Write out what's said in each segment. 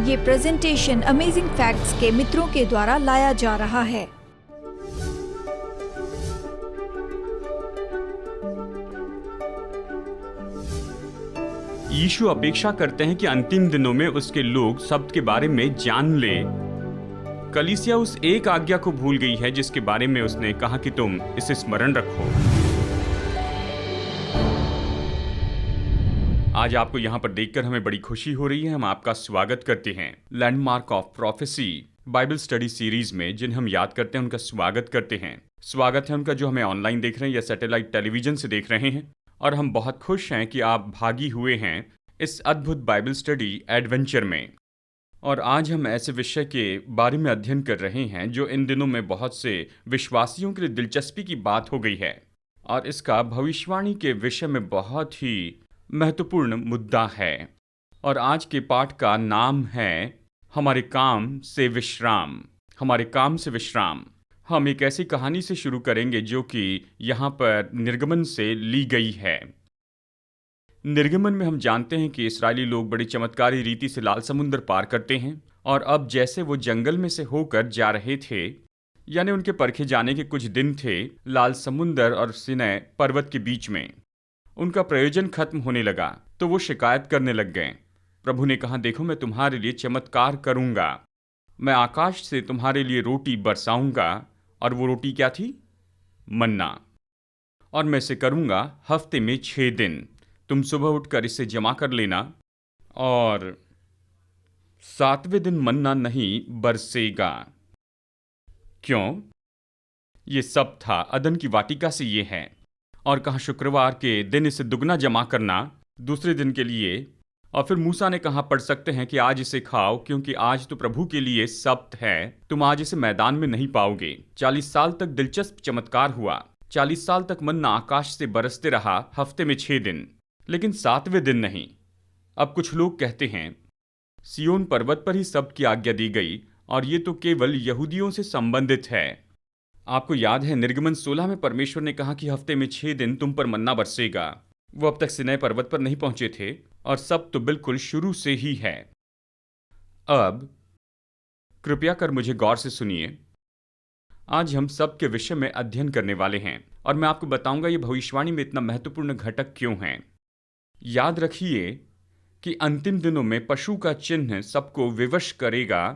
ये presentation amazing facts के मित्रों के द्वारा लाया जा रहा है। यीशु अपेक्षा करते हैं कि अंतिम दिनों में उसके लोग शब्द के बारे में जान ले। कलीसिया उस एक आज्ञा को भूल गई है जिसके बारे में उसने कहा कि तुम इसे स्मरण रखो। आज आपको यहाँ पर देखकर हमें बड़ी खुशी हो रही है। हम आपका स्वागत करते हैं landmark of prophecy Bible study series में। जिन्हें हम याद करते हैं उनका स्वागत करते हैं। स्वागत है उनका जो हमें ऑनलाइन देख रहे हैं या सैटेलाइट टेलीविजन से देख रहे हैं। और हम बहुत खुश हैं कि आप भागी हुए हैं इस अद्भुत बाइबल स्टडी एडवेंचर में। और आज हम ऐसे विषय के बारे में अध्ययन कर रहे हैं जो इन दिनों में बहुत से विश्वासियों के लिए दिलचस्पी की बात हो गई है। और इसका भविष्यवाणी के विषय में बहुत ही महत्वपूर्ण मुद्दा है। और आज के पाठ का नाम है हमारे काम से विश्राम। हमारे काम से विश्राम। हम एक ऐसी कहानी से शुरू करेंगे जो कि यहाँ पर निर्गमन से ली गई है। निर्गमन में हम जानते हैं कि इस्राएली लोग बड़ी चमत्कारी रीति से लाल समुद्र पार करते हैं। और अब जैसे वो जंगल में से होकर जा रहे थे, यानी उनके परखे जाने के कुछ दिन थे, लाल समुद्र और सिनै पर्वत के बीच में उनका प्रयोजन खत्म होने लगा। तो वो शिकायत करने लग गए। प्रभु ने कहा, देखो मैं तुम्हारे लिए चमत्कार करूंगा। मैं आकाश से तुम्हारे लिए रोटी बरसाऊंगा। और वो रोटी क्या थी? मन्ना। और मैं इसे करूंगा हफ्ते में 6 दिन। तुम सुबह उठकर इसे जमा कर लेना। और 7वें दिन मन्ना नहीं बरसेगा। क्यों? ये सब था अदन की वाटिका से ये है। और कहा शुक्रवार के दिन इसे दुगना जमा करना दूसरे दिन के लिए। और फिर मूसा ने कहा, पढ़ सकते हैं कि आज इसे खाओ क्योंकि आज तो प्रभु के लिए सब्त है। तुम आज इसे मैदान में नहीं पाओगे। 40 साल तक दिलचस्प चमत्कार हुआ। 40 साल तक मन्ना आकाश से बरसते रहा, हफ्ते में 6 दिन, लेकिन 7वें दिन नहीं। अब कुछ लोग कहते हैं सियोन पर्वत पर ही सब्त की आज्ञा दी गई और ये तो केवल यहूदियों से संबंधित है। आपको याद है निर्गमन 16 में परमेश्वर ने कहा कि हफ्ते में 6 दिन तुम पर मन्ना बरसेगा। वो अब तक सिनै पर्वत पर नहीं पहुंचे थे और सब तो बिल्कुल शुरू से ही है। अब कृपया कर मुझे गौर से सुनिए। आज हम सब के विषय में अध्ययन करने वाले हैं और मैं आपको बताऊंगा ये भविष्यवाणी में इतना महत्वपूर्ण घटक क्यों है। याद रखिए कि अंतिम दिनों में पशु का चिन्ह सबको विवश करेगा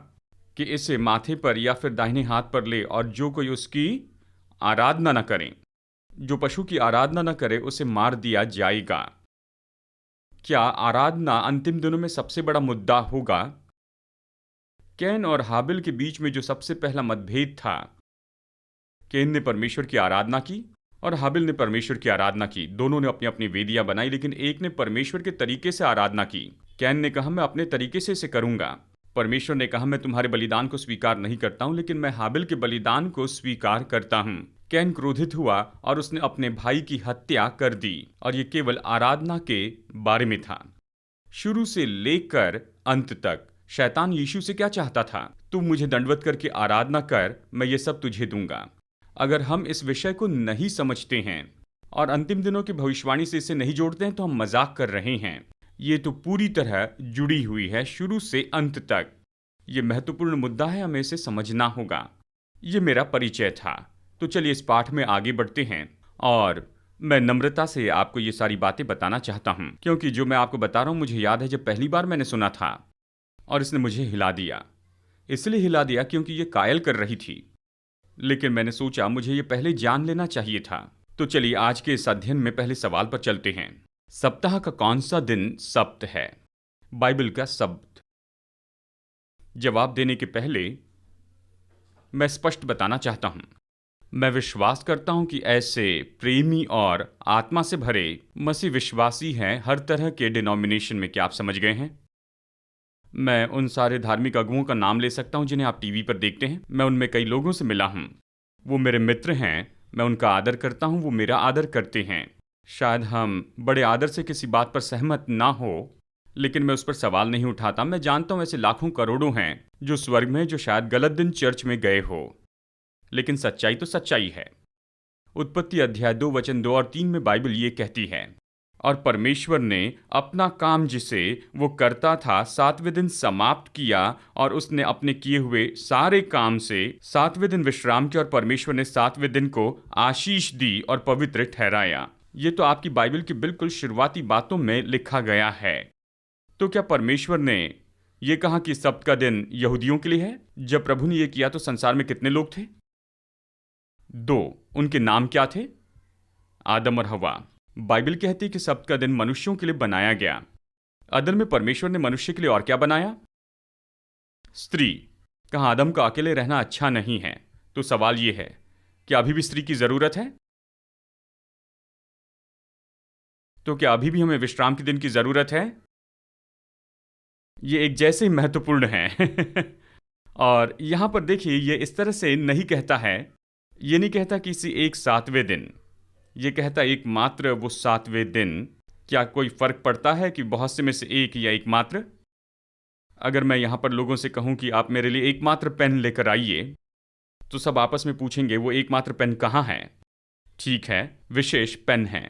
कि इसे माथे पर या फिर दाहिने हाथ पर ले, और जो कोई उसकी आराधना न करे, जो पशु की आराधना न करे, उसे मार दिया जाएगा। क्या आराधना अंतिम दिनों में सबसे बड़ा मुद्दा होगा? कैन और हाबिल के बीच में जो सबसे पहला मतभेद था, कैन ने परमेश्वर की आराधना की और हाबिल ने परमेश्वर की आराधना की। दोनों ने अपनी अपनी वेदियां बनाई, लेकिन एक ने परमेश्वर के तरीके से आराधना की। कैन ने कहा, मैं अपने तरीके से इसे करूंगा। परमेश्वर ने कहा, मैं तुम्हारे बलिदान को स्वीकार नहीं करता हूं, लेकिन मैं हाबिल के बलिदान को स्वीकार करता हूं। कैन क्रोधित हुआ और उसने अपने भाई की हत्या कर दी। और ये केवल आराधना के बारे में था। शुरू से लेकर अंत तक शैतान यीशु से क्या चाहता था? तू मुझे दंडवत करके आराधना कर, मैं ये सब तुझे दूंगा। अगर हम इस विषय को नहीं समझते हैं और अंतिम दिनों की भविष्यवाणी से इसे नहीं जोड़ते हैं तो हम मजाक कर रहे हैं। ये तो पूरी तरह जुड़ी हुई है शुरू से अंत तक। ये महत्वपूर्ण मुद्दा है, हमें इसे समझना होगा। ये मेरा परिचय था। तो चलिए इस पाठ में आगे बढ़ते हैं। और मैं नम्रता से आपको ये सारी बातें बताना चाहता हूँ, क्योंकि जो मैं आपको बता रहा हूँ मुझे याद है जब पहली बार मैंने सुना था और इसने मुझे हिला दिया। इसलिए हिला दिया क्योंकि ये कायल कर रही थी, लेकिन मैंने सोचा मुझे ये पहले जान लेना चाहिए था। तो चलिए आज के इस अध्ययन में पहले सवाल पर चलते हैं। सप्ताह का कौन सा दिन सब्त है? बाइबल का सब्त। जवाब देने के पहले मैं स्पष्ट बताना चाहता हूं, मैं विश्वास करता हूं कि ऐसे प्रेमी और आत्मा से भरे मसीह विश्वासी हैं हर तरह के डिनोमिनेशन में। क्या आप समझ गए हैं? मैं उन सारे धार्मिक अगुओं का नाम ले सकता हूं जिन्हें आप टीवी पर देखते हैं। मैं उनमें कई लोगों से मिला हूं। वो मेरे मित्र हैं। मैं उनका आदर करता हूं, वो मेरा आदर करते हैं। शायद हम बड़े आदर से किसी बात पर सहमत ना हो, लेकिन मैं उस पर सवाल नहीं उठाता। मैं जानता हूं ऐसे लाखों करोड़ों हैं जो स्वर्ग में, जो शायद गलत दिन चर्च में गए हो, लेकिन सच्चाई तो सच्चाई है। उत्पत्ति अध्याय 2 वचन 2 और 3 में बाइबल ये कहती है, और परमेश्वर ने अपना काम जिसे वो करता था 7वें दिन समाप्त किया और उसने अपने किए हुए सारे काम से 7वें दिन विश्राम किया और परमेश्वर ने 7वें दिन को आशीष दी और पवित्र ठहराया। ये तो आपकी बाइबल की बिल्कुल शुरुआती बातों में लिखा गया है। तो क्या परमेश्वर ने ये कहा कि सब्त का दिन यहूदियों के लिए है? जब प्रभु ने ये किया तो संसार में कितने लोग थे? 2। उनके नाम क्या थे? आदम और हवा। बाइबल कहती है कि सब्त का दिन मनुष्यों के लिए बनाया गया। अदल में परमेश्वर ने मनुष्य के लिए और क्या बनाया? स्त्री। कहा आदम का अकेले रहना अच्छा नहीं है। तो सवाल यह है कि अभी भी स्त्री की जरूरत है? तो क्या अभी भी हमें विश्राम के दिन की जरूरत है? ये एक जैसे ही महत्वपूर्ण है। और यहां पर देखिए, ये इस तरह से नहीं कहता है, ये नहीं कहता कि इसी एक 7वें दिन, ये कहता एकमात्र वो 7वें दिन। क्या कोई फर्क पड़ता है कि बहुत से में से एक या एकमात्र? अगर मैं यहां पर लोगों से कहूं कि आप मेरे लिए एकमात्र पेन लेकर आइए, तो सब आपस में पूछेंगे वो एकमात्र पेन कहां है? ठीक है, विशेष पेन है।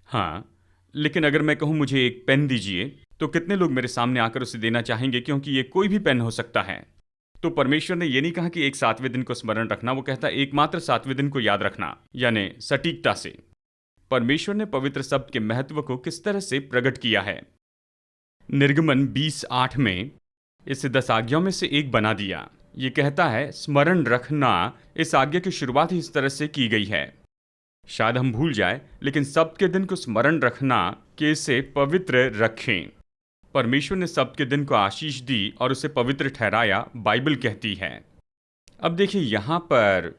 हाँ, लेकिन अगर मैं कहूं मुझे एक पेन दीजिए, तो कितने लोग मेरे सामने आकर उसे देना चाहेंगे, क्योंकि ये कोई भी पेन हो सकता है। तो परमेश्वर ने यह नहीं कहा कि एक 7वें दिन को स्मरण रखना, वो कहता एकमात्र 7वें दिन को याद रखना, यानी सटीकता से। परमेश्वर ने पवित्र शब्द के महत्व को किस तरह से प्रकट किया है? निर्गमन 20:8 में इसे 10 आज्ञाओं में से एक बना दिया। ये कहता है स्मरण रखना। इस आज्ञा की शुरुआत ही इस तरह से की गई है। शायद हम भूल जाए, लेकिन सब्त के दिन को स्मरण रखना कि इसे पवित्र रखें। परमेश्वर ने सब्त के दिन को आशीष दी और उसे पवित्र ठहराया, बाइबल कहती है। अब देखिए, यहां पर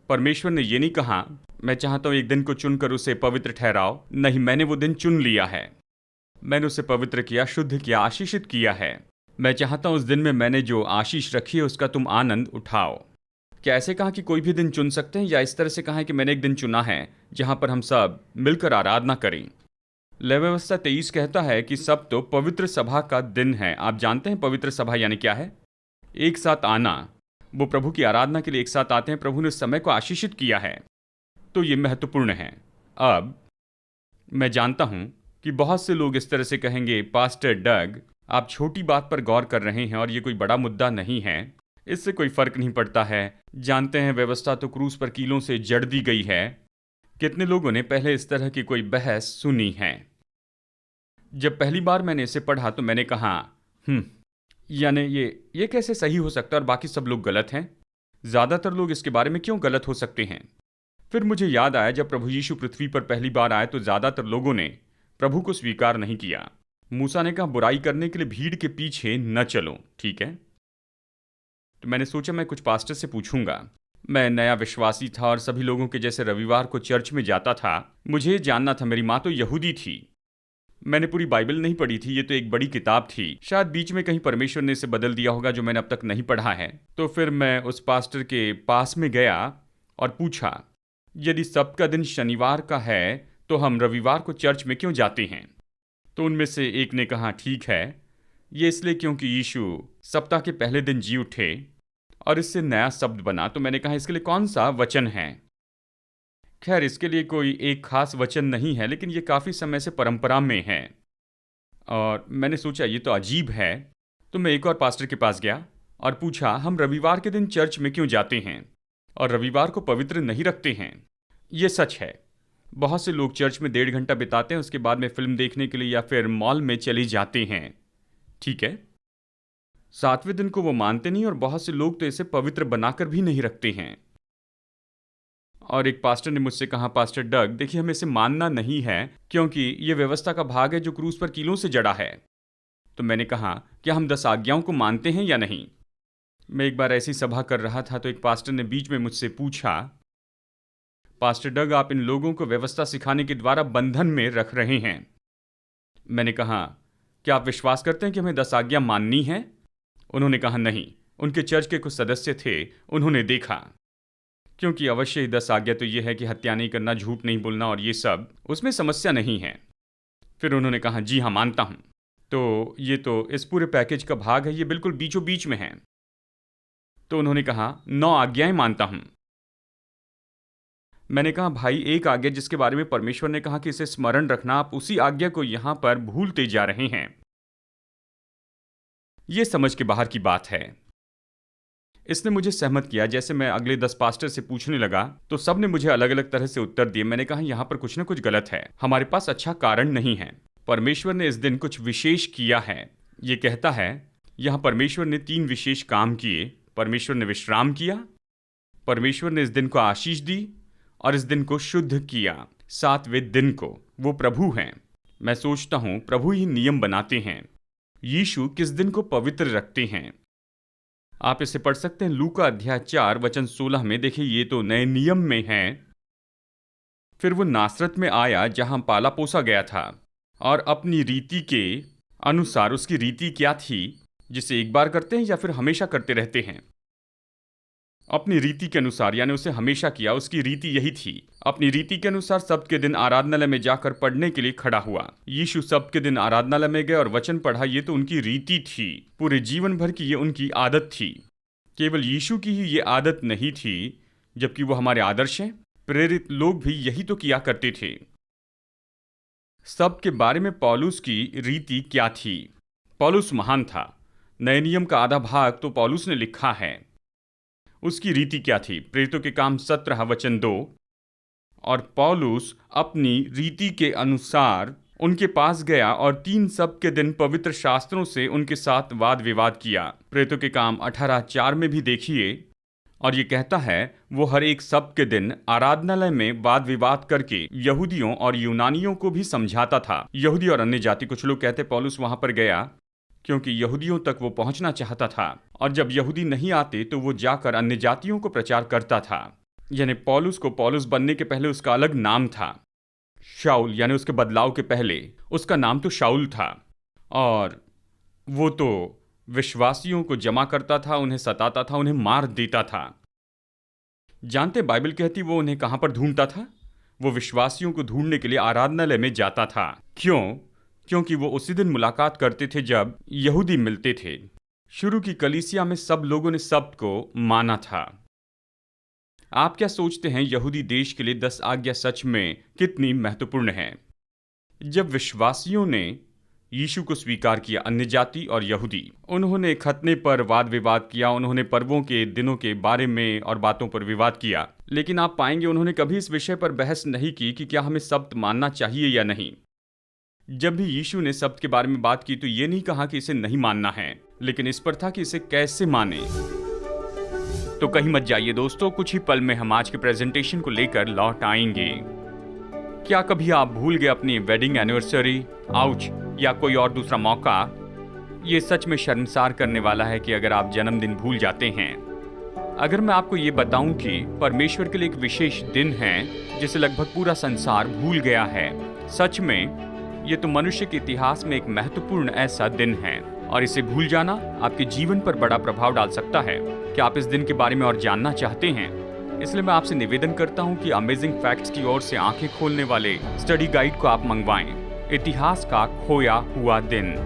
परमेश्वर ने यह नहीं कहा मैं चाहता हूं एक दिन को चुनकर उसे पवित्र ठहराओ। नहीं, मैंने वो दिन चुन लिया है, मैंने उसे पवित्र किया, शुद्ध किया, आशीषित किया है। मैं चाहता हूं उस दिन में मैंने जो आशीष रखी है उसका तुम आनंद उठाओ। क्या ऐसे कहा कि कोई भी दिन चुन सकते हैं, या इस तरह से कहा है कि मैंने एक दिन चुना है जहां पर हम सब मिलकर आराधना करें? लय व्यवस्था 23 कहता है कि सब तो पवित्र सभा का दिन है। आप जानते हैं पवित्र सभा यानी क्या है? एक साथ आना। वो प्रभु की आराधना के लिए एक साथ आते हैं। प्रभु ने समय को आशीषित किया है, तो ये महत्वपूर्ण है। अब मैं जानता हूं कि बहुत से लोग इस तरह से कहेंगे, पास्टर डग आप छोटी बात पर गौर कर रहे हैं और ये कोई बड़ा मुद्दा नहीं है, इससे कोई फर्क नहीं पड़ता है। जानते हैं व्यवस्था तो क्रूस पर कीलों से जड़ दी गई है। कितने लोगों ने पहले इस तरह की कोई बहस सुनी है? जब पहली बार मैंने इसे पढ़ा तो मैंने कहा यानी ये कैसे सही हो सकता है और बाकी सब लोग गलत हैं? ज्यादातर लोग इसके बारे में क्यों गलत हो सकते हैं? फिर मुझे याद आया, जब प्रभु यीशु पृथ्वी पर पहली बार आए तो ज्यादातर लोगों ने प्रभु को स्वीकार नहीं किया। मूसा ने कहा बुराई करने के लिए भीड़ के पीछे न चलो, ठीक है? तो मैंने सोचा मैं कुछ पास्टर से पूछूंगा। मैं नया विश्वासी था और सभी लोगों के जैसे रविवार को चर्च में जाता था। मुझे जानना था, मेरी माँ तो यहूदी थी, मैंने पूरी बाइबल नहीं पढ़ी थी, ये तो एक बड़ी किताब थी। शायद बीच में कहीं परमेश्वर ने इसे बदल दिया होगा जो मैंने अब तक नहीं पढ़ा है। तो फिर मैं उस पास्टर के पास में गया और पूछा, यदि सब्त का दिन शनिवार का है तो हम रविवार को चर्च में क्यों जाते हैं? तो उनमें से एक ने कहा, ठीक है, ये इसलिए क्योंकि यीशु सप्ताह के पहले दिन जी उठे और इससे नया शब्द बना। तो मैंने कहा इसके लिए कौन सा वचन है? खैर, इसके लिए कोई एक खास वचन नहीं है, लेकिन ये काफ़ी समय से परंपरा में है। और मैंने सोचा ये तो अजीब है। तो मैं एक और पास्टर के पास गया और पूछा, हम रविवार के दिन चर्च में क्यों जाते हैं और रविवार को पवित्र नहीं रखते हैं? ये सच है, बहुत से लोग चर्च में 1.5 घंटा बिताते हैं, उसके बाद में फिल्म देखने के लिए या फिर मॉल में चले जाते हैं, ठीक है? 7वें दिन को वो मानते नहीं और बहुत से लोग तो इसे पवित्र बनाकर भी नहीं रखते हैं। और एक पास्टर ने मुझसे कहा, पास्टर डग देखिए, हमें इसे मानना नहीं है क्योंकि ये व्यवस्था का भाग है जो क्रूस पर कीलों से जड़ा है। तो मैंने कहा, क्या हम 10 आज्ञाओं को मानते हैं या नहीं? मैं एक बार ऐसी सभा कर रहा था तो एक पास्टर ने बीच में मुझसे पूछा, पास्टर डग आप इन लोगों को व्यवस्था सिखाने के द्वारा बंधन में रख रहे हैं। मैंने कहा, क्या आप विश्वास करते हैं कि हमें 10 आज्ञा माननी है? उन्होंने कहा नहीं। उनके चर्च के कुछ सदस्य थे, उन्होंने देखा, क्योंकि अवश्य ही 10 आज्ञा तो यह है कि हत्या नहीं करना, झूठ नहीं बोलना और ये सब, उसमें समस्या नहीं है। फिर उन्होंने कहा, जी हाँ मानता हूं। तो ये तो इस पूरे पैकेज का भाग है, ये बिल्कुल बीचों बीच में है। तो उन्होंने कहा, 9 आज्ञाएं मानता हूं। मैंने कहा, भाई, एक आज्ञा जिसके बारे में परमेश्वर ने कहा कि इसे स्मरण रखना, आप उसी आज्ञा को यहां पर भूलते जा रहे हैं। यह समझ के बाहर की बात है। इसने मुझे सहमत किया। जैसे मैं अगले 10 पास्टर से पूछने लगा तो सब ने मुझे अलग अलग तरह से उत्तर दिए। मैंने कहा, यहां पर कुछ ना कुछ गलत है, हमारे पास अच्छा कारण नहीं है। परमेश्वर ने इस दिन कुछ विशेष किया है। ये कहता है यहां परमेश्वर ने 3 विशेष काम किए। परमेश्वर ने विश्राम किया, परमेश्वर ने इस दिन को आशीष दी और इस दिन को शुद्ध किया। 7वें दिन को वो प्रभु हैं। मैं सोचता हूं प्रभु ही नियम बनाते हैं। यीशु किस दिन को पवित्र रखते हैं। आप इसे पढ़ सकते हैं लूका अध्याय 4 वचन 16 में। देखिए, ये तो नए नियम में है। फिर वो नासरत में आया जहां पाला पोसा गया था, और अपनी रीति के अनुसार, उसकी रीति क्या थी, जिसे एक बार करते हैं या फिर हमेशा करते रहते हैं। अपनी रीति के अनुसार, यानी उसे हमेशा किया। उसकी रीति यही थी। अपनी रीति के अनुसार सब्त के दिन आराधनालय में जाकर पढ़ने के लिए खड़ा हुआ। यीशु सब्त के दिन आराधनालय में गए और वचन पढ़ा। ये तो उनकी रीति थी, पूरे जीवन भर की ये उनकी आदत थी। केवल यीशु की ही ये आदत नहीं थी, जबकि वो हमारे आदर्श हैं। प्रेरित लोग भी यही तो किया करते थे। सब्त के बारे में पौलुस की रीति क्या थी? पौलुस महान था। नए नियम का आधा भाग तो पौलुस ने लिखा है। उसकी रीति क्या थी? प्रेरितों के काम 17 वचन 2। और पौलुस अपनी रीति के अनुसार उनके पास गया और 3 सब्त के दिन पवित्र शास्त्रों से उनके साथ वाद विवाद किया। प्रेरितों के काम 18:4 में भी देखिए। और ये कहता है वो हर एक सब्त के दिन आराधनालय में वाद विवाद करके यहूदियों और यूनानियों को भी समझाता था। यहूदी और अन्य जाति, कुछ लोग कहते पौलुस वहां पर गया क्योंकि यहूदियों तक वो पहुंचना चाहता था, और जब यहूदी नहीं आते तो वो जाकर अन्य जातियों को प्रचार करता था। यानी पौलुस को पौलुस बनने के पहले उसका अलग नाम था, शाऊल। यानी उसके बदलाव के पहले उसका नाम तो शाऊल था, और वो तो विश्वासियों को जमा करता था, उन्हें सताता था, उन्हें मार देता था। जानते बाइबल कहती वो उन्हें कहां पर ढूंढता था? वो विश्वासियों को ढूंढने के लिए आराधनालय में जाता था। क्यों? क्योंकि वो उसी दिन मुलाकात करते थे जब यहूदी मिलते थे। शुरू की कलीसिया में सब लोगों ने सब्त को माना था। आप क्या सोचते हैं यहूदी देश के लिए 10 आज्ञा सच में कितनी महत्वपूर्ण है? जब विश्वासियों ने यीशु को स्वीकार किया, अन्य जाति और यहूदी, उन्होंने खतने पर वाद विवाद किया, उन्होंने पर्वों के दिनों के बारे में और बातों पर विवाद किया। लेकिन आप पाएंगे उन्होंने कभी इस विषय पर बहस नहीं की कि क्या हमें सब्त मानना चाहिए या नहीं। जब भी यीशु ने सब्त के बारे में बात की तो ये नहीं कहा कि इसे नहीं मानना है, लेकिन इस पर था कि इसे कैसे माने। तो कहीं मत जाइए दोस्तों, कुछ ही पल में हम आज के प्रेजेंटेशन को लेकर लौट आएंगे। क्या कभी आप भूल गए अपनी वेडिंग एनिवर्सरी, आउच, या कोई और दूसरा मौका? ये सच में शर्मसार करने वाला है कि अगर आप जन्मदिन भूल जाते हैं। अगर मैं आपको ये बताऊं कि परमेश्वर के लिए एक विशेष दिन है जिसे लगभग पूरा संसार भूल गया है, सच में ये तो मनुष्य के इतिहास में एक महत्वपूर्ण ऐसा दिन है, और इसे भूल जाना आपके जीवन पर बड़ा प्रभाव डाल सकता है। क्या आप इस दिन के बारे में और जानना चाहते हैं? इसलिए मैं आपसे निवेदन करता हूं कि अमेजिंग फैक्ट्स की ओर से आंखें खोलने वाले स्टडी गाइड को आप मंगवाएं। इतिहास का खोया हुआ दिन।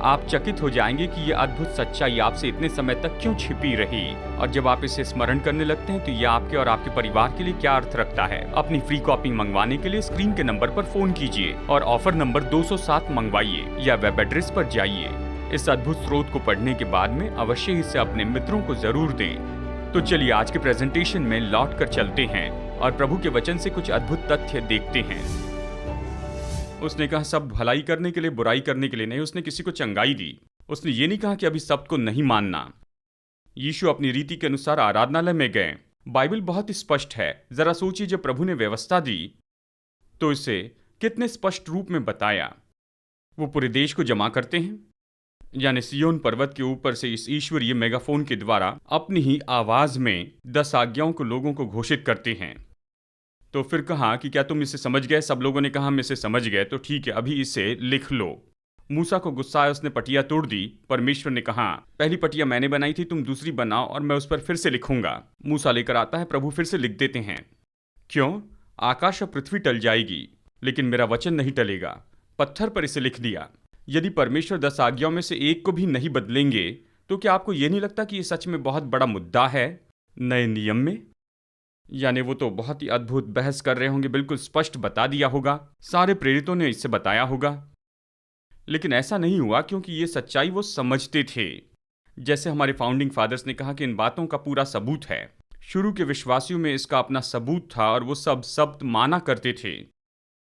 आप चकित हो जाएंगे कि ये अद्भुत सच्चाई आपसे इतने समय तक क्यों छिपी रही, और जब आप इसे स्मरण करने लगते हैं तो ये आपके और आपके परिवार के लिए क्या अर्थ रखता है। अपनी फ्री कॉपी मंगवाने के लिए स्क्रीन के नंबर पर फोन कीजिए और ऑफर नंबर 207 मंगवाइए, या वेब एड्रेस पर जाइए। इस अद्भुत स्रोत को पढ़ने के बाद में अवश्य ही इसे अपने मित्रों को जरूर दें। तो चलिए आज के प्रेजेंटेशन में लौट कर चलते हैं और प्रभु के वचन से कुछ अद्भुत तथ्य देखते हैं। उसने कहा सब भलाई करने के लिए, बुराई करने के लिए नहीं। उसने किसी को चंगाई दी। उसने ये नहीं कहा कि अभी सब्त को नहीं मानना। यीशु अपनी रीति के अनुसार आराधनालय में गए। बाइबल बहुत ही स्पष्ट है। जरा सोचिए, जब प्रभु ने व्यवस्था दी तो इसे कितने स्पष्ट रूप में बताया। वो पूरे देश को जमा करते हैं, यानी सियोन पर्वत के ऊपर से इस ईश्वरीय मेगाफोन के द्वारा अपनी ही आवाज में 10 आज्ञाओं को लोगों को घोषित करते हैं। तो फिर कहा कि क्या तुम इसे समझ गए? सब लोगों ने कहा हम इसे समझ गए। तो ठीक है, अभी इसे लिख लो। मूसा को गुस्सा आया, उसने पटिया तोड़ दी। परमेश्वर ने कहा पहली पटिया मैंने बनाई थी, तुम दूसरी बनाओ और मैं उस पर फिर से लिखूंगा। मूसा लेकर आता है, प्रभु फिर से लिख देते हैं। क्यों? आकाश और पृथ्वी टल जाएगी लेकिन मेरा वचन नहीं टलेगा। पत्थर पर इसे लिख दिया। यदि परमेश्वर 10 आज्ञाओं में से एक को भी नहीं बदलेंगे तो क्या आपको यह नहीं लगता कि यह सच में बहुत बड़ा मुद्दा है नए नियम में? यानी वो तो बहुत ही अद्भुत बहस कर रहे होंगे, बिल्कुल स्पष्ट बता दिया होगा, सारे प्रेरितों ने इससे बताया होगा। लेकिन ऐसा नहीं हुआ, क्योंकि ये सच्चाई वो समझते थे। जैसे हमारे फाउंडिंग फादर्स ने कहा कि इन बातों का पूरा सबूत है। शुरू के विश्वासियों में इसका अपना सबूत था और वो सब सब्त माना करते थे।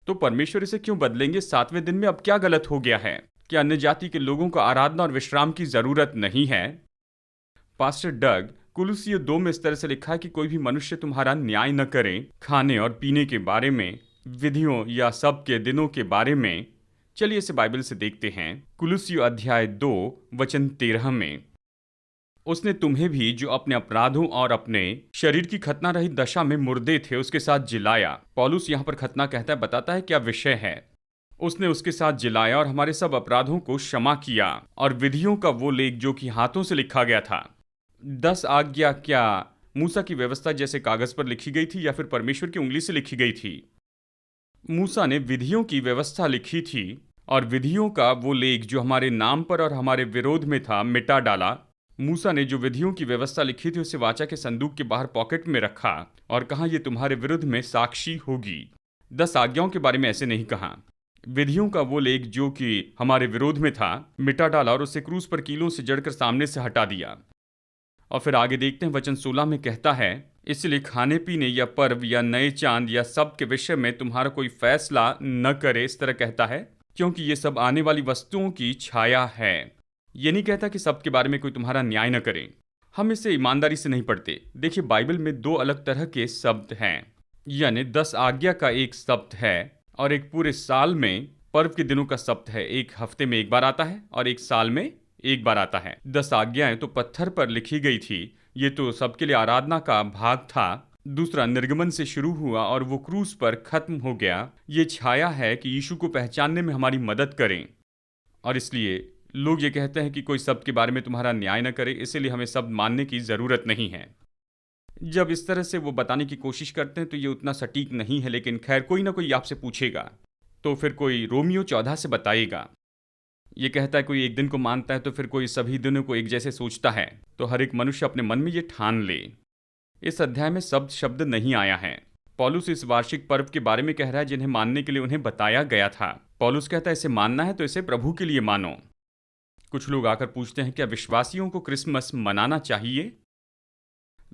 तो परमेश्वर इसे क्यों बदलेंगे 7वें दिन में? अब क्या गलत हो गया है? क्या अन्य जाति के लोगों को आराधना और विश्राम की जरूरत नहीं है? पास्टर डग कुलुसियों 2 में इस तरह से लिखा है कि कोई भी मनुष्य तुम्हारा न्याय न करे खाने और पीने के बारे में, विधियों या सब के दिनों के बारे में। चलिए इसे बाइबल से देखते हैं। कुलुसियों अध्याय 2 वचन 13 में, उसने तुम्हें भी जो अपने अपराधों और अपने शरीर की खतना रहित दशा में मुर्दे थे उसके साथ जिलाया। पौलुस यहाँ पर खतना कहता है, बताता है क्या विषय है। उसने उसके साथ जिलाया और हमारे सब अपराधों को क्षमा किया और विधियों का वो लेख जो कि हाथों से लिखा गया था। 10 आज्ञा क्या मूसा की व्यवस्था जैसे कागज पर लिखी गई थी या फिर परमेश्वर की उंगली से लिखी गई थी? मूसा ने विधियों की व्यवस्था लिखी थी और विधियों का वो लेख जो हमारे नाम पर और हमारे विरोध में था मिटा डाला। मूसा ने जो विधियों की व्यवस्था लिखी थी उसे वाचा के संदूक के बाहर पॉकेट में रखा और कहा यह तुम्हारे विरुद्ध में साक्षी होगी। 10 आज्ञाओं के बारे में ऐसे नहीं कहा। विधियों का वो लेख जो कि हमारे विरोध में था मिटा डाला और उसे क्रूस पर कीलों से जड़कर सामने से हटा दिया। और फिर आगे देखते हैं, वचन 16 में कहता है, इसलिए खाने पीने या पर्व या नए चांद या सब के विषय में तुम्हारा कोई फैसला न करे। इस तरह कहता है क्योंकि ये सब आने वाली वस्तुओं की छाया है। ये नहीं कहता कि सब के बारे में कोई तुम्हारा न्याय न करे। हम इसे ईमानदारी से नहीं पढ़ते। देखिए, बाइबल में 2 अलग तरह के शब्द हैं, यानी 10 आज्ञा का एक शब्द है और एक पूरे साल में पर्व के दिनों का शब्द है। एक हफ्ते में एक बार आता है और एक साल में एक बार आता है। 10 आज्ञाएं तो पत्थर पर लिखी गई थी, ये तो सबके लिए आराधना का भाग था। दूसरा निर्गमन से शुरू हुआ और वो क्रूस पर खत्म हो गया। ये छाया है कि यीशु को पहचानने में हमारी मदद करें। और इसलिए लोग ये कहते हैं कि कोई शब्द के बारे में तुम्हारा न्याय न करे, इसलिए हमें शब्द मानने की जरूरत नहीं है। जब इस तरह से वो बताने की कोशिश करते हैं तो ये उतना सटीक नहीं है, लेकिन खैर कोई ना कोई आपसे पूछेगा तो फिर कोई रोमियो 14 से बताएगा। ये कहता है कोई एक दिन को मानता है तो फिर कोई सभी दिनों को एक जैसे सोचता है, तो हर एक मनुष्य अपने मन में ये ठान ले। इस अध्याय में शब्द नहीं आया है। पौलुस इस वार्षिक पर्व के बारे में कह रहा है जिन्हें मानने के लिए उन्हें बताया गया था। पौलुस कहता है इसे मानना है तो इसे प्रभु के लिए मानो। कुछ लोग आकर पूछते हैं क्या विश्वासियों को क्रिसमस मनाना चाहिए?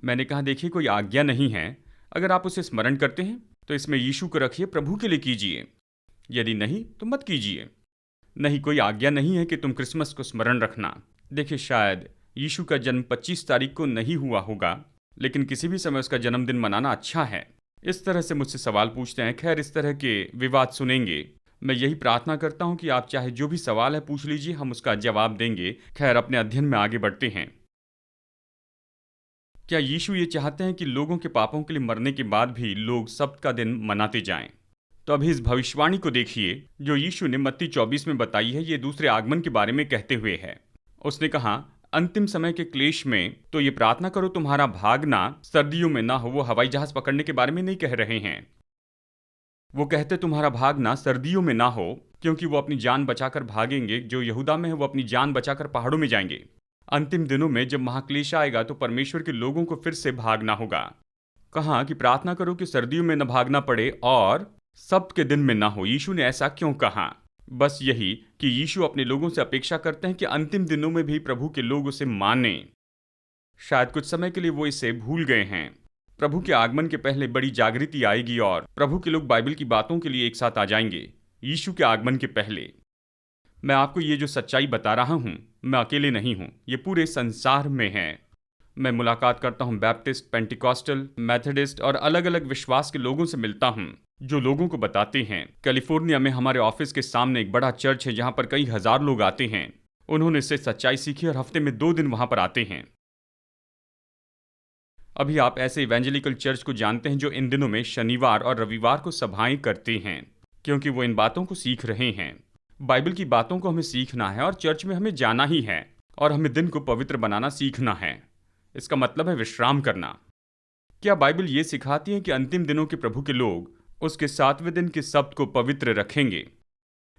मैंने कहा देखिए, कोई आज्ञा नहीं है। अगर आप उसे स्मरण करते हैं तो इसमें यीशु को रखिए, प्रभु के लिए कीजिए। यदि नहीं तो मत कीजिए। नहीं, कोई आज्ञा नहीं है कि तुम क्रिसमस को स्मरण रखना। देखिए, शायद यीशु का जन्म 25 तारीख को नहीं हुआ होगा, लेकिन किसी भी समय उसका जन्मदिन मनाना अच्छा है। इस तरह से मुझसे सवाल पूछते हैं। खैर, इस तरह के विवाद सुनेंगे। मैं यही प्रार्थना करता हूं कि आप चाहे जो भी सवाल है पूछ लीजिए, हम उसका जवाब देंगे। खैर, अपने अध्ययन में आगे बढ़ते हैं। क्या यीशु ये चाहते हैं कि लोगों के पापों के लिए मरने के बाद भी लोग सब्त का दिन मनाते जाएं? तो अभी इस भविष्यवाणी को देखिए जो यीशु ने मत्ती 24 में बताई है। ये दूसरे आगमन के बारे में कहते हुए है। उसने कहा, अंतिम समय के क्लेश में तो ये प्रार्थना करो तुम्हारा भागना सर्दियों में ना हो। वो हवाई जहाज पकड़ने के बारे में नहीं कह रहे हैं। वो कहते तुम्हारा भागना सर्दियों में ना हो, क्योंकि वो अपनी जान बचाकर भागेंगे। जो यहूदा में है वो अपनी जान बचाकर पहाड़ों में जाएंगे। अंतिम दिनों में जब महाक्लेश आएगा तो परमेश्वर के लोगों को फिर से भागना होगा। कहा कि प्रार्थना करो कि सर्दियों में न भागना पड़े और सब्त के दिन में ना हो। यीशु ने ऐसा क्यों कहा? बस यही कि यीशु अपने लोगों से अपेक्षा करते हैं कि अंतिम दिनों में भी प्रभु के लोग उसे माने। शायद कुछ समय के लिए वो इसे भूल गए हैं। प्रभु के आगमन के पहले बड़ी जागृति आएगी और प्रभु के लोग बाइबल की बातों के लिए एक साथ आ जाएंगे यीशु के आगमन के पहले। मैं आपको ये जो सच्चाई बता रहा हूँ, मैं अकेले नहीं हूँ, ये पूरे संसार में है। मैं मुलाकात करता हूँ बैप्टिस्ट, पेंटिकॉस्टल, मेथोडिस्ट और अलग अलग विश्वास के लोगों से मिलता हूँ जो लोगों को बताते हैं। कैलिफोर्निया में हमारे ऑफिस के सामने एक बड़ा चर्च है जहाँ पर कई हजार लोग आते हैं। उन्होंने इससे सच्चाई सीखी और हफ्ते में 2 दिन वहाँ पर आते हैं। अभी आप ऐसे इवेंजेलिकल चर्च को जानते हैं जो इन दिनों में शनिवार और रविवार को सभाएं करते हैं, क्योंकि वो इन बातों को सीख रहे हैं। बाइबल की बातों को हमें सीखना है और चर्च में हमें जाना ही है और हमें दिन को पवित्र बनाना सीखना है। इसका मतलब है विश्राम करना। क्या बाइबल ये सिखाती है कि अंतिम दिनों के प्रभु के लोग उसके 7वें दिन के सब्त को पवित्र रखेंगे?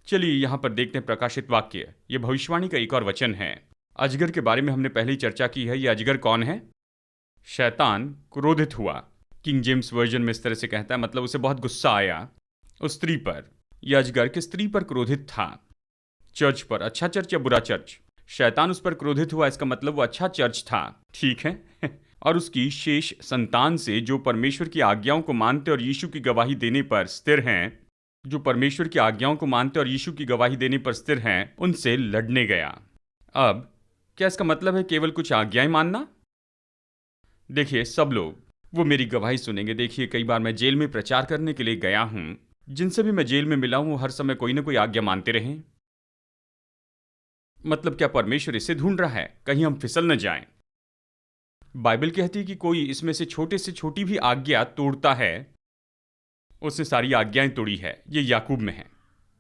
चलिए यहाँ पर देखते हैं प्रकाशित वाक्य। ये भविष्यवाणी का एक और वचन है। अजगर के बारे में हमने पहले ही चर्चा की है। ये अजगर कौन है? शैतान क्रोधित हुआ। किंग जेम्स वर्जन में इस तरह से कहता है, मतलब उसे बहुत गुस्सा आया उस स्त्री पर। यह अजगर किस स्त्री पर क्रोधित था? चर्च पर। अच्छा चर्च या बुरा चर्च? शैतान उस पर क्रोधित हुआ, इसका मतलब वो अच्छा चर्च था, ठीक है। और उसकी शेष संतान से जो परमेश्वर की आज्ञाओं को मानते और यीशु की गवाही देने पर स्थिर हैं, जो परमेश्वर की आज्ञाओं को मानते और यीशु की गवाही देने पर स्थिर हैं, उनसे लड़ने गया। अब क्या इसका मतलब है केवल कुछ आज्ञाएं मानना? देखिए, सब लोग वो मेरी गवाही सुनेंगे। देखिए, कई बार मैं जेल में प्रचार करने के लिए गया हूं, जिनसे भी मैं जेल में मिला हूं, वो हर समय कोई ना कोई आज्ञा मानते रहे। मतलब क्या परमेश्वर इसे ढूंढ रहा है कहीं हम फिसल न जाएं? बाइबल कहती है कि कोई इसमें से छोटे से छोटी भी आज्ञा तोड़ता है, उसने सारी आज्ञाएं तोड़ी है। ये याकूब में है।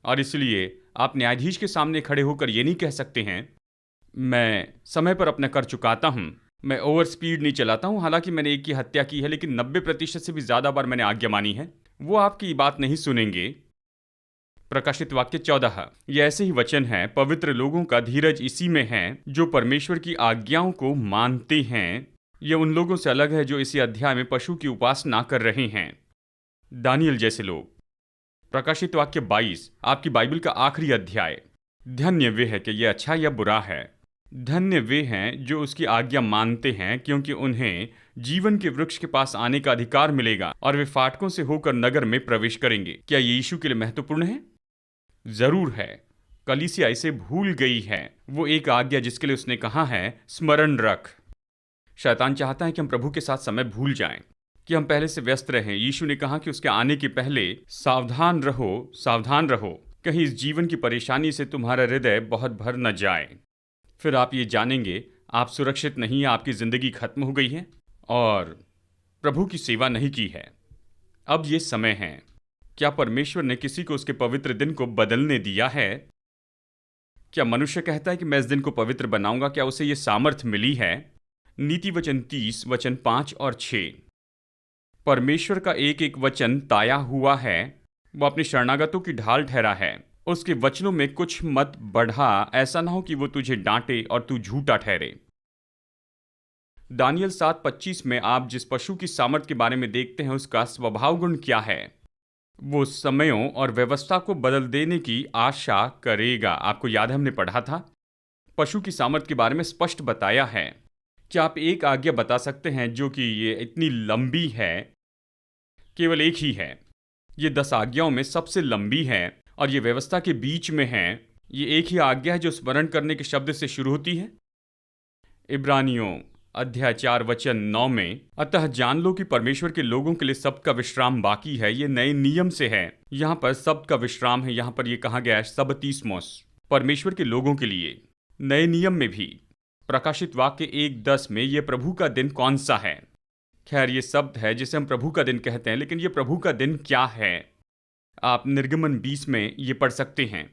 और इसलिए आप न्यायाधीश के सामने खड़े होकर ये नहीं कह सकते हैं, मैं समय पर अपना कर चुकाता हूं, मैं ओवर स्पीड नहीं चलाता हूं, हालांकि मैंने एक की हत्या की है, लेकिन 90% से भी ज्यादा बार मैंने आज्ञा मानी है। वो आपकी बात नहीं सुनेंगे। प्रकाशित वाक्य 14। ये ऐसे ही वचन है, पवित्र लोगों का धीरज इसी में है जो परमेश्वर की आज्ञाओं को मानते हैं। ये उन लोगों से अलग है जो इसी अध्याय में पशु की उपासना कर रहे हैं, दानियल जैसे लोग। प्रकाशित वाक्य 22, आपकी बाइबल का आखिरी अध्याय। धन्य वे है कि यह अच्छा या बुरा है। धन्य वे हैं जो उसकी आज्ञा मानते हैं, क्योंकि उन्हें जीवन के वृक्ष के पास आने का अधिकार मिलेगा और वे फाटकों से होकर नगर में प्रवेश करेंगे। क्या ये यीशु के लिए महत्वपूर्ण है? जरूर है। कलीसिया इसे भूल गई है। वो एक आज्ञा जिसके लिए उसने कहा है, स्मरण रख। शैतान चाहता है कि हम प्रभु के साथ समय भूल जाएं, कि हम पहले से व्यस्त रहें। यीशु ने कहा कि उसके आने के पहले सावधान रहो, सावधान रहो, कहीं इस जीवन की परेशानी से तुम्हारा हृदय बहुत भर न जाए। फिर आप ये जानेंगे आप सुरक्षित नहीं, आपकी जिंदगी खत्म हो गई है और प्रभु की सेवा नहीं की है। अब ये समय है। क्या परमेश्वर ने किसी को उसके पवित्र दिन को बदलने दिया है? क्या मनुष्य कहता है कि मैं इस दिन को पवित्र बनाऊंगा? क्या उसे ये सामर्थ मिली है? नीति वचन 30 वचन 5 और 6। परमेश्वर का एक एक वचन ताया हुआ है। वो अपने शरणागतों की ढाल ठहरा है। उसके वचनों में कुछ मत बढ़ा, ऐसा ना हो कि वो तुझे डांटे और तू झूठा ठहरे। दानियल 7:25 में आप जिस पशु की सामर्थ के बारे में देखते हैं, उसका स्वभाव गुण क्या है? वो समयों और व्यवस्था को बदल देने की आशा करेगा। आपको याद है, हमने पढ़ा था, पशु की सामर्थ के बारे में स्पष्ट बताया है। क्या आप एक आज्ञा बता सकते हैं जो कि ये इतनी लंबी है? केवल एक ही है। ये 10 आज्ञाओं में सबसे लंबी है और ये व्यवस्था के बीच में है। ये एक ही आज्ञा है जो स्मरण करने के शब्द से शुरू होती है। इब्रानियों अध्याय 4 वचन 9 में, अतः जान लो कि परमेश्वर के लोगों के लिए सब्त का विश्राम बाकी है। ये नए नियम से है। यहाँ पर सब्त का विश्राम है। यहाँ पर यह कहा गया है सबतीसमोस, परमेश्वर के लोगों के लिए। नए नियम में भी प्रकाशित वाक्य 1:10 में ये प्रभु का दिन कौन सा है? खैर, ये शब्द है जिसे हम प्रभु का दिन कहते हैं, लेकिन ये प्रभु का दिन क्या है? आप निर्गमन 20 में ये पढ़ सकते हैं।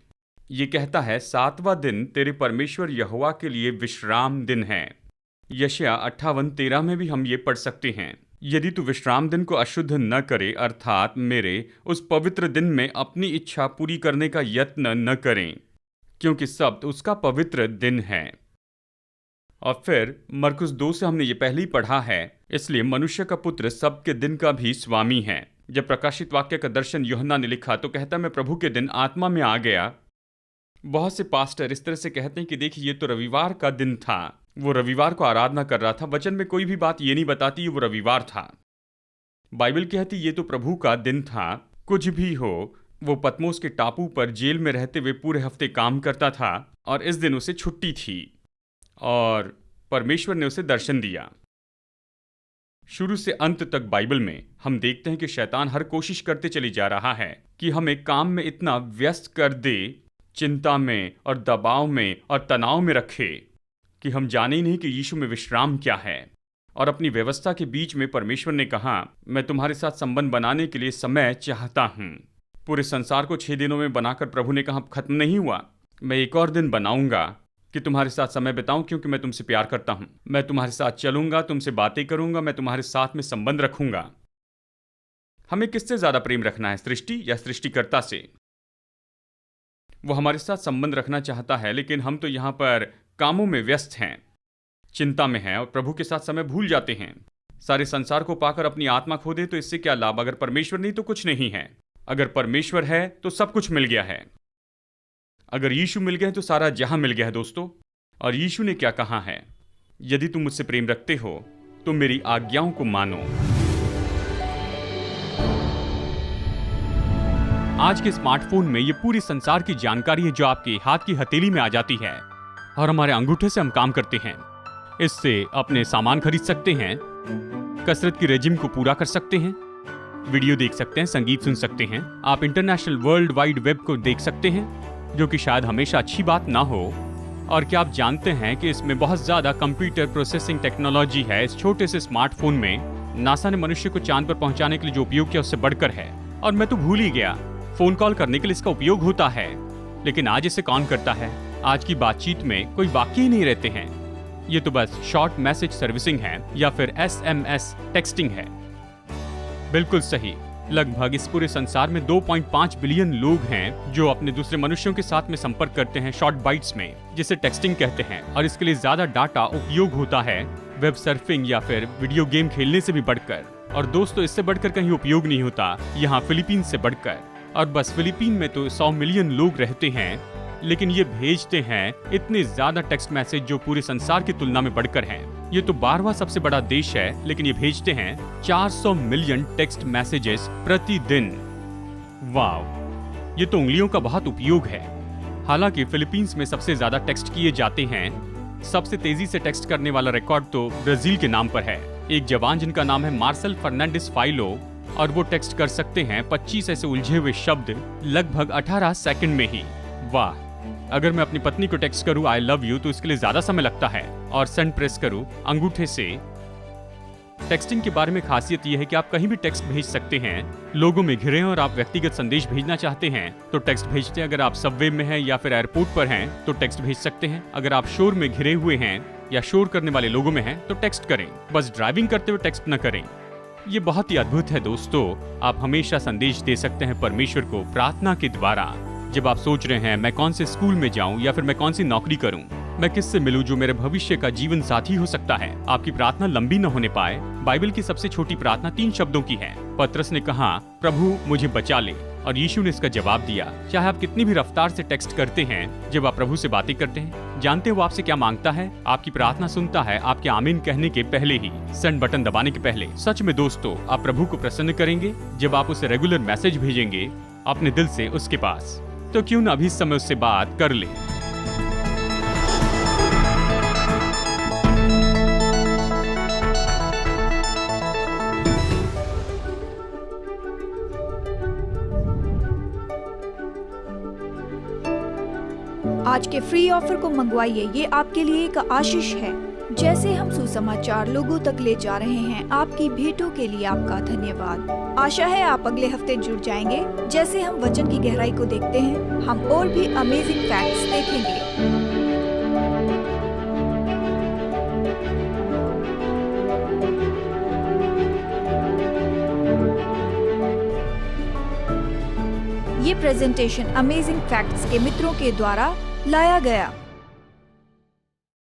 ये कहता है, 7वां दिन तेरे परमेश्वर यहोवा के लिए विश्राम दिन है। यशायाह 58:13 में भी हम ये पढ़ सकते हैं, यदि तू विश्राम दिन को अशुद्ध न करे, अर्थात मेरे उस पवित्र दिन में अपनी इच्छा पूरी करने का यत्न न करें, क्योंकि सब्त उसका पवित्र दिन है। और फिर मरकुस 2 से हमने ये पहले ही पढ़ा है, इसलिए मनुष्य का पुत्र सब्त के दिन का भी स्वामी है। जब प्रकाशित वाक्य का दर्शन यूहन्ना ने लिखा तो कहता, मैं प्रभु के दिन आत्मा में आ गया। बहुत से पास्टर इस तरह से कहते हैं कि देखिए, ये तो रविवार का दिन था, वो रविवार को आराधना कर रहा था। वचन में कोई भी बात ये नहीं बताती वो रविवार था। बाइबल कहती ये तो प्रभु का दिन था। कुछ भी हो, वो पतमोस के टापू पर जेल में रहते हुए पूरे हफ्ते काम करता था और इस दिन उसे छुट्टी थी और परमेश्वर ने उसे दर्शन दिया। शुरू से अंत तक बाइबल में हम देखते हैं कि शैतान हर कोशिश करते चली जा रहा है कि हमें काम में इतना व्यस्त कर दे, चिंता में और दबाव में और तनाव में रखे कि हम जाने ही नहीं कि यीशु में विश्राम क्या है। और अपनी व्यवस्था के बीच में परमेश्वर ने कहा, मैं तुम्हारे साथ संबंध बनाने के लिए समय चाहता हूं। पूरे संसार को 6 दिनों में बनाकर प्रभु ने कहा, खत्म नहीं हुआ, मैं एक और दिन बनाऊंगा कि तुम्हारे साथ समय बिताऊं, क्योंकि मैं तुमसे प्यार करता हूं। मैं तुम्हारे साथ चलूंगा, तुमसे बातें करूंगा, मैं तुम्हारे साथ में संबंध रखूंगा। हमें किससे ज्यादा प्रेम रखना है, सृष्टि या सृष्टिकर्ता से? वो हमारे साथ संबंध रखना चाहता है, लेकिन हम तो यहाँ पर कामों में व्यस्त हैं, चिंता में हैं और प्रभु के साथ समय भूल जाते हैं। सारे संसार को पाकर अपनी आत्मा खो दे तो इससे क्या लाभ? अगर परमेश्वर नहीं तो कुछ नहीं है। अगर परमेश्वर है तो सब कुछ मिल गया है। अगर यीशु मिल गया है तो सारा जहां मिल गया है दोस्तों। और यीशु ने क्या कहा है? यदि तुम मुझसे प्रेम रखते हो तो मेरी आज्ञाओं को मानो। आज के स्मार्टफोन में ये पूरी संसार की जानकारी है जो आपके हाथ की हथेली में आ जाती है और हमारे अंगूठे से हम काम करते हैं। इससे अपने सामान खरीद सकते हैं, कसरत की रेजिम को पूरा कर सकते हैं, वीडियो देख सकते हैं, संगीत सुन सकते हैं। आप इंटरनेशनल वर्ल्ड वाइड वेब को देख सकते हैं, जो कि शायद हमेशा अच्छी बात ना हो। और क्या आप जानते हैं कि इसमें बहुत ज्यादा कंप्यूटर प्रोसेसिंग टेक्नोलॉजी है। इस छोटे से स्मार्टफोन में नासा ने मनुष्य को चांद पर पहुंचाने के लिए जो उपयोग किया उससे बढ़कर है। और मैं तो भूल ही गया, फोन कॉल करने के लिए इसका उपयोग होता है, लेकिन आज इसे कौन करता है? आज की बातचीत में कोई वाक्य ही नहीं रहते हैं। ये तो बस शॉर्ट मैसेज सर्विसिंग है या फिर SMS टेक्सटिंग है। बिल्कुल सही। लगभग इस पूरे संसार में 2.5 बिलियन लोग हैं जो अपने दूसरे मनुष्यों के साथ में संपर्क करते हैं शॉर्ट बाइट्स में, जिसे टेक्सटिंग कहते हैं। और इसके लिए ज्यादा डाटा उपयोग होता है वेब सर्फिंग या फिर वीडियो गेम खेलने से भी बढ़कर। और दोस्तों, इससे बढ़कर कहीं उपयोग नहीं होता यहाँ फिलीपींस से बढ़कर। और बस फिलीपीन में तो 100 मिलियन लोग रहते हैं, लेकिन ये भेजते हैं इतने ज्यादा टेक्स्ट मैसेज जो पूरे संसार की तुलना में बढ़कर हैं। ये तो 12वां सबसे बड़ा देश है, लेकिन ये भेजते हैं 400 मिलियन टेक्स्ट मैसेजेस प्रतिदिन। वाव, ये तो उंगलियों का बहुत उपयोग है। हालांकि फिलीपींस में सबसे ज्यादा टेक्स्ट किए जाते हैं। सबसे तेजी से टेक्स्ट करने वाला रिकॉर्ड तो ब्राजील के नाम पर है। एक जवान जिनका नाम है मार्सेल फर्नांडिस फाइलो, और वो टेक्स्ट कर सकते हैं 25 ऐसे उलझे हुए शब्द लगभग 18 सेकंड में ही। वाह! अगर मैं अपनी पत्नी को टेक्स्ट करूं आई लव यू तो इसके लिए ज्यादा समय लगता है, और सेंड प्रेस करूं अंगूठे से। टेक्सटिंग के बारे में खासियत यह है कि आप कहीं भी टेक्स्ट भेज सकते हैं। लोगों में घिरे और आप व्यक्तिगत संदेश भेजना चाहते हैं तो टेक्स्ट भेजते हैं। अगर आप सबवे में हैं या फिर एयरपोर्ट पर हैं तो टेक्स्ट भेज सकते हैं। अगर आप शोर में घिरे हुए हैं या शोर करने वाले लोगों में हैं तो टेक्स्ट करें। बस ड्राइविंग करते हुए टेक्स्ट न करें। ये बहुत ही अद्भुत है दोस्तों। आप हमेशा संदेश दे सकते हैं परमेश्वर को प्रार्थना के द्वारा। जब आप सोच रहे हैं मैं कौन से स्कूल में जाऊं या फिर मैं कौन सी नौकरी करूं, मैं किससे मिलूं जो मेरे भविष्य का जीवन साथी हो सकता है, आपकी प्रार्थना लंबी न होने पाए। बाइबल की सबसे छोटी प्रार्थना 3 शब्दों की है। पतरस ने कहा, प्रभु मुझे बचा ले, और यीशु ने इसका जवाब दिया। चाहे आप कितनी भी रफ्तार से टेक्स्ट करते हैं, जब आप प्रभु से बातें करते हैं, जानते हो वो आपसे क्या मांगता है? आपकी प्रार्थना सुनता है आपके आमीन कहने के पहले ही, सेंड बटन दबाने के पहले। सच में दोस्तों, आप प्रभु को प्रसन्न करेंगे जब आप उसे रेगुलर मैसेज भेजेंगे अपने दिल से उसके पास। तो क्यों न अभी इस समय उससे बात कर ले। आज के फ्री ऑफर को मंगवाइए, ये आपके लिए एक आशीष है। जैसे हम सुसमाचार लोगों तक ले जा रहे हैं, आपकी भेंटों के लिए आपका धन्यवाद। आशा है आप अगले हफ्ते जुड़ जाएंगे। जैसे हम वचन की गहराई को देखते हैं, हम और भी अमेजिंग फैक्ट्स देखेंगे। ये प्रेजेंटेशन अमेजिंग फैक्ट्स के मित्रों के द्वारा लाया गया।